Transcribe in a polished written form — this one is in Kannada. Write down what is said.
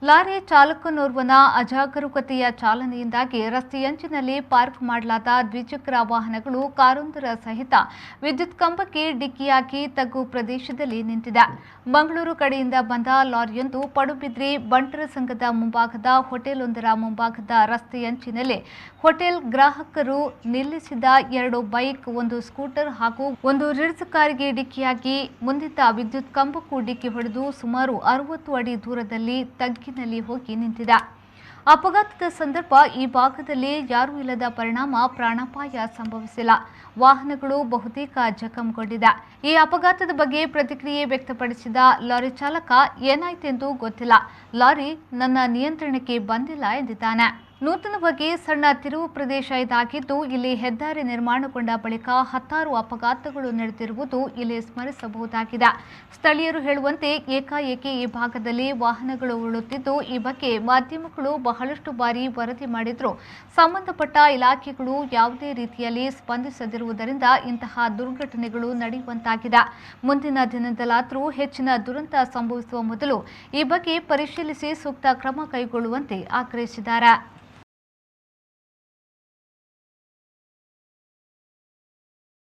ಲಾರಿ ಚಾಲಕನೋರ್ವನ ಅಜಾಗರೂಕತೆಯ ಚಾಲನೆಯಿಂದಾಗಿ ರಸ್ತೆಯಂಚಿನಲ್ಲಿ ಪಾರ್ಕ್ ಮಾಡಲಾದ ದ್ವಿಚಕ್ರ ವಾಹನಗಳು ಕಾರೊಂದರ ಸಹಿತ ವಿದ್ಯುತ್ ಕಂಬಕ್ಕೆ ಡಿಕ್ಕಿಯಾಗಿ ತಗ್ಗು ಪ್ರದೇಶದಲ್ಲಿ ನಿಂತಿದೆ. ಮಂಗಳೂರು ಕಡೆಯಿಂದ ಬಂದ ಲಾರಿಯೊಂದು ಪಡುಬಿದ್ರಿ ಬಂಟರ ಸಂಘದ ಮುಂಭಾಗದ ಹೋಟೆಲೊಂದರ ಮುಂಭಾಗದ ರಸ್ತೆಯಂಚಿನಲ್ಲಿ ಹೋಟೆಲ್ ಗ್ರಾಹಕರು ನಿಲ್ಲಿಸಿದ 2 ಬೈಕ್, 1 ಸ್ಕೂಟರ್ ಹಾಗೂ 1 ರಿಡ್ಸ್ ಕಾರಿಗೆ ಡಿಕ್ಕಿಯಾಗಿ ಮುಂದಿದ್ದ ವಿದ್ಯುತ್ ಕಂಬಕ್ಕೂ ಡಿಕ್ಕಿ ಹೊಡೆದು ಸುಮಾರು 60 ಅಡಿ ದೂರದಲ್ಲಿ ತಗ್ಗಿನಲ್ಲಿ ಹೋಗಿ ನಿಂತಿದೆ. ಅಪಘಾತದ ಸಂದರ್ಭ ಈ ಭಾಗದಲ್ಲಿ ಯಾರೂ ಇಲ್ಲದ ಪರಿಣಾಮ ಪ್ರಾಣಾಪಾಯ ಸಂಭವಿಸಿಲ್ಲ. ವಾಹನಗಳು ಬಹುತೇಕ ಜಖಂಗೊಂಡಿದೆ. ಈ ಅಪಘಾತದ ಬಗ್ಗೆ ಪ್ರತಿಕ್ರಿಯೆ ವ್ಯಕ್ತಪಡಿಸಿದ ಲಾರಿ ಚಾಲಕ, ಏನಾಯ್ತೆಂದು ಗೊತ್ತಿಲ್ಲ, ಲಾರಿ ನನ್ನ ನಿಯಂತ್ರಣಕ್ಕೆ ಬಂದಿಲ್ಲ ಎಂದಿದ್ದಾನೆ. ನೂತನವಾಗಿ ಸಣ್ಣ ತಿರುವು ಪ್ರದೇಶ ಇದಾಗಿದ್ದು, ಇಲ್ಲಿ ಹೆದ್ದಾರಿ ನಿರ್ಮಾಣಗೊಂಡ ಬಳಿಕ 10 ಅಪಘಾತಗಳು ನಡೆದಿರುವುದು ಇಲ್ಲಿ ಸ್ಮರಿಸಬಹುದಾಗಿದೆ. ಸ್ಥಳೀಯರು ಹೇಳುವಂತೆ ಏಕಾಏಕಿ ಈ ಭಾಗದಲ್ಲಿ ವಾಹನಗಳು ಉರುಳುತ್ತಿದ್ದು, ಈ ಬಗ್ಗೆ ಮಾಧ್ಯಮಗಳು ಬಹಳಷ್ಟು ಬಾರಿ ವರದಿ ಮಾಡಿದರೂ ಸಂಬಂಧಪಟ್ಟ ಇಲಾಖೆಗಳು ಯಾವುದೇ ರೀತಿಯಲ್ಲಿ ಸ್ಪಂದಿಸದಿರುವುದರಿಂದ ಇಂತಹ ದುರ್ಘಟನೆಗಳು ನಡೆಯುವಂತಾಗಿದೆ. ಮುಂದಿನ ದಿನದಲ್ಲಾದರೂ ಹೆಚ್ಚಿನ ದುರಂತ ಸಂಭವಿಸುವ ಮೊದಲು ಈ ಬಗ್ಗೆ ಪರಿಶೀಲಿಸಿ ಸೂಕ್ತ ಕ್ರಮ ಕೈಗೊಳ್ಳುವಂತೆ ಆಗ್ರಹಿಸಿದ್ದಾರೆ.